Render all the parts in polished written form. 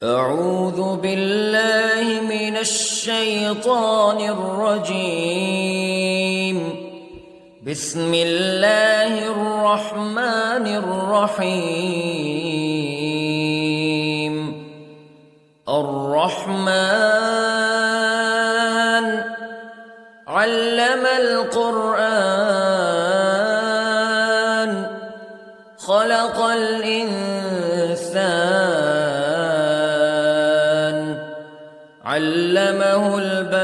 أعوذ بالله من الشيطان الرجيم. بسم الله الرحمن الرحيم. الرحمن علم القرآن خلق الإنسان علمه البيان.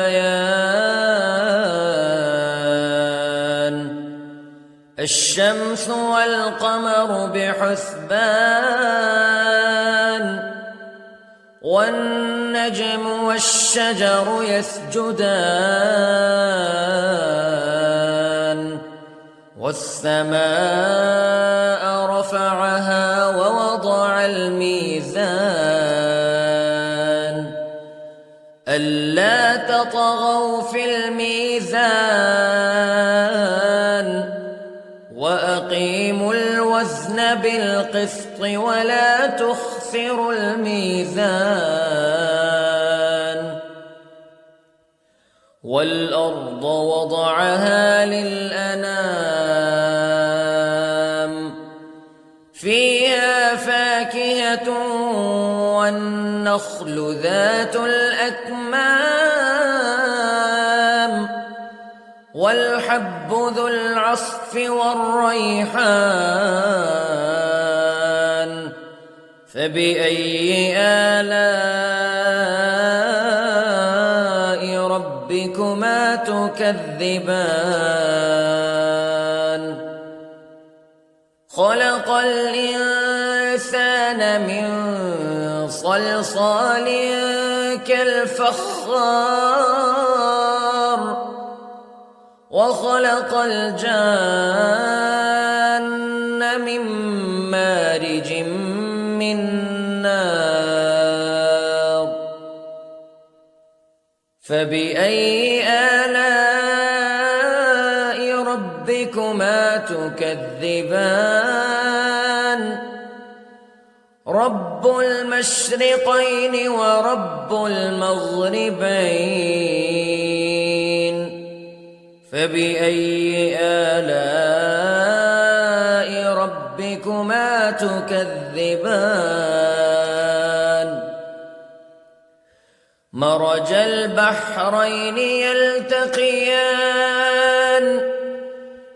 الشمس والقمر بحسبان والنجم والشجر يسجدان والسماء رفعها ووضع الميزان ألا تطغوا في الميزان وأقيموا الوزن بالقسط ولا تخسروا الميزان. والأرض وضعها للأنام فيها فاكهة والنخل ذات الأكمام والحب ذو العصف والريحان فبأي آلاء ربكما تكذبان. خلق الإنسان من صلصال كالفخار وخلق الجان من مارج من نار فبأي آلاء ربكما تكذبان. رب المشرقين ورب المغربين فبأي آلاء ربكما تكذبان. مرج البحرين يلتقيان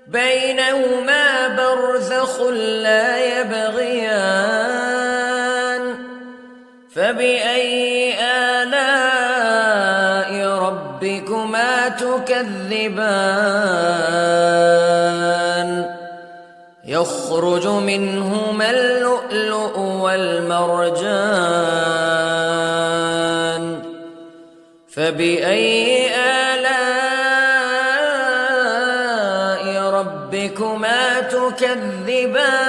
بينهما برزخ لا يبغيان فبأي آلاء ربكما تكذبان. يخرج منهما اللؤلؤ والمرجان فبأي آلاء ربكما تكذبان.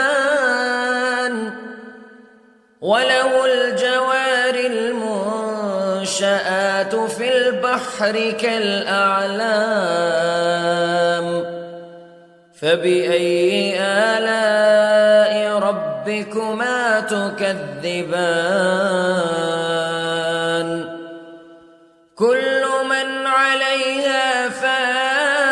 وله الجوار المنشآت في البحر كالأعلام فبأي آلاء ربكما تكذبان. كل من عليها فان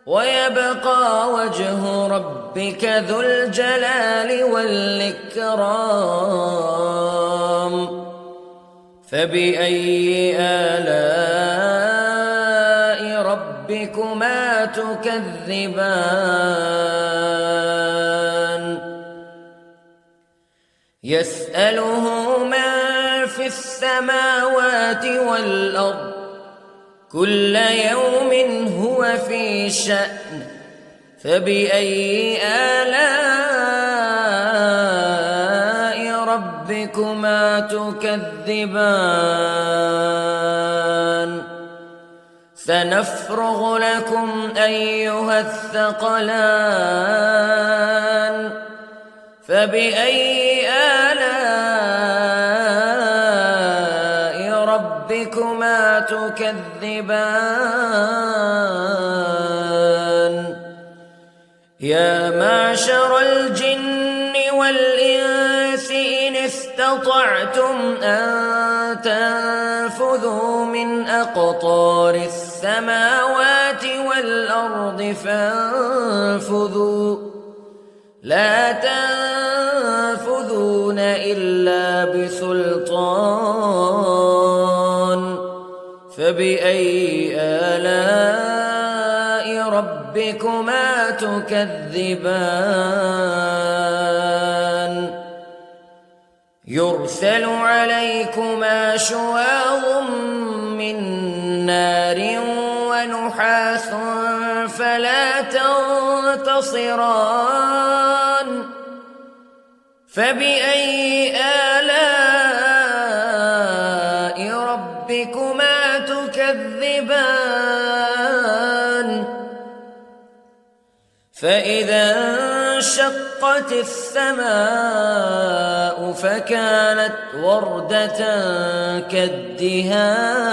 ويبقى وجه ربك ذو الجلال والإكرام فبأي آلاء ربكما تكذبان. يسأله من في السماوات والأرض كل يوم هو في شأن فبأي آلاء ربكما تكذبان. سنفرغ لكم أيها الثقلان فبأي آلاء ربكما تكذبان. يا معشر الجن والإنس استطعتم أن تنفذوا من أقطار السماوات والأرض فانفذوا لا تنفذون إلا بسلطان فبأي آلاء ربكما تكذبان يرسل عليكما شواظ من نار ونحاس فلا تنتصران فبأي آلاء ربكما تكذبان فإذا انشقت السماء فكانت وردة كالدهان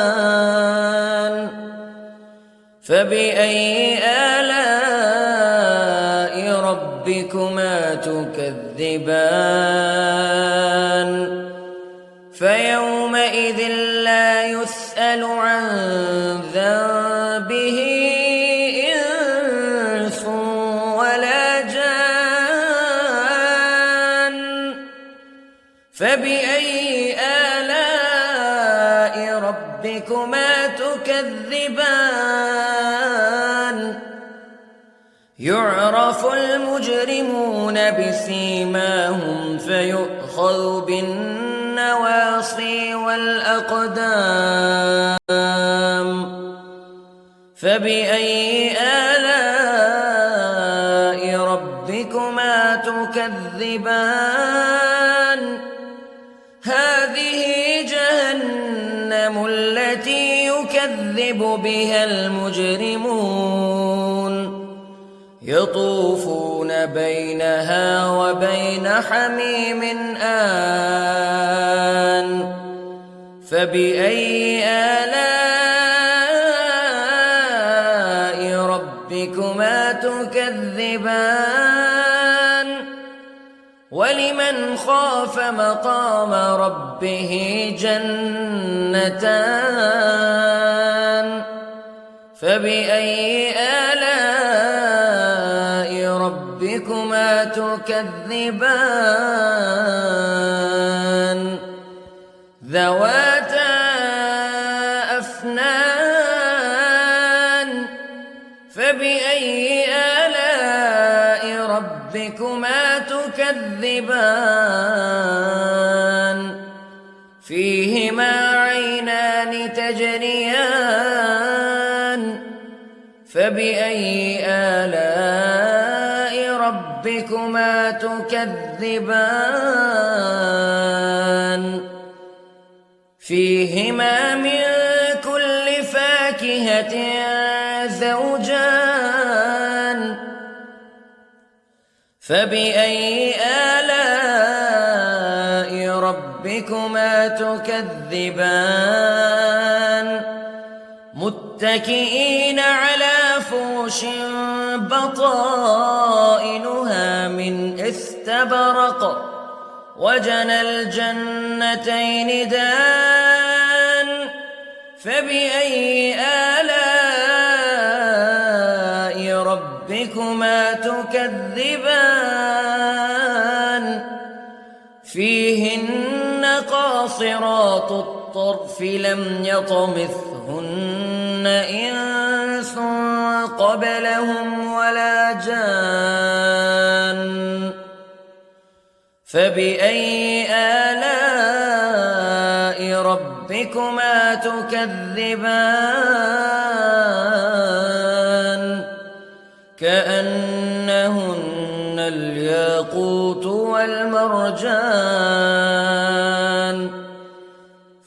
فبأي آلاء ربكما تكذبان فيومئذ لا يسأل عن ذنبه إنس ولا جان فبأي آلاء ربكما تكذبان يعرف المجرمون بسيماهم فيؤخذ بالنواصي والأقدام فبأي آلاء ربكما تكذبان هذه جهنم التي يكذب بها المجرمون يطوفون بينها وبين حميم آن فبأي آلاء ربكما تكذبان ولمن خاف مقام ربه جنتان فبأي آلاء ربكما تكذبان ذواتا أفنان فبأي آلاء ربكما تكذبان فيهما عينان تجريان فبأي آلاء ربكما تكذبان فيهما من كل فاكهة زوجان فبأي آلاء ربكما تكذبان متكئين على فرش بطائنها من استبرق وجنى الجنتين دان فبأي آلاء ربكما تكذبان فيهن قاصرات الطرف لم يطمثهن إنس قبلهم ولا جان فبأي آلاء ربكما تكذبان كأنهن الياقوت والمرجان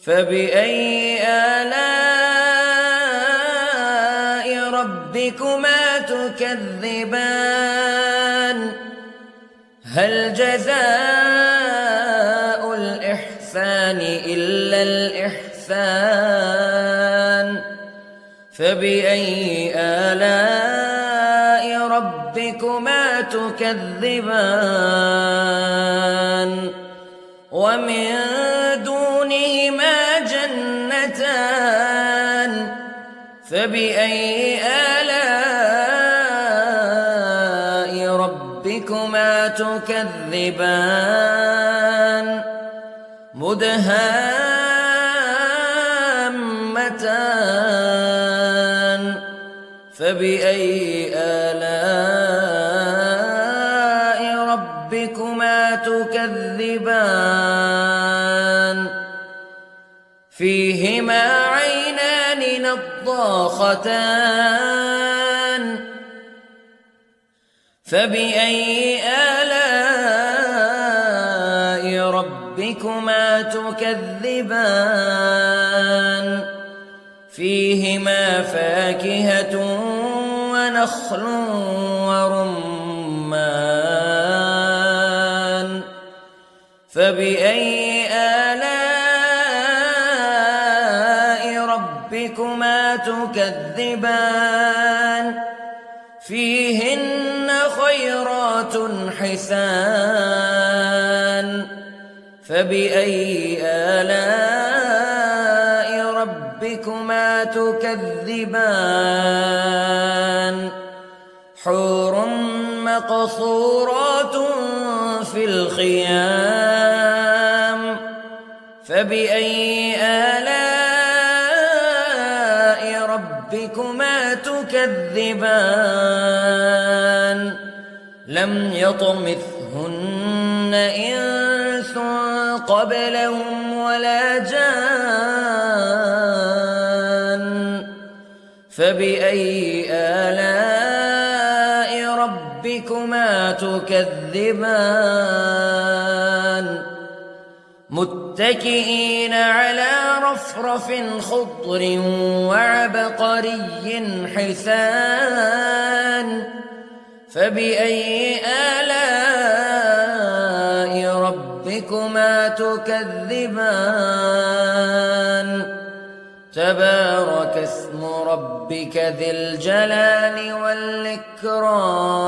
فبأي آلاء ربكما تكذبان هل جزاء الإحسان إلا الإحسان فبأي آلاء ربكما تكذبان ومن دونهما جنتان فبأي آلاء ربكما تكذبان مدهامتان فبأي آلاء ربكما تكذبان فيهما عينان نضاختان فبأي آلاء ربكما تكذبان فيهما فاكهة ونخل ورمان فبأي آلاء ربكما تكذبان فيهن خيرات حسان فبأي آلاء ربكما تكذبان حور مقصورات في الخيام فبأي آلاء ربكما تكذبان لم يطمثهن إنس قبلهم ولا جان فبأي آلاء ربكما تكذبان متكئين على رفرف خضر وعبقري حسان فبأي آلاء ربكما تكذبان تبارك اسم ربك ذي الجلال والإكرام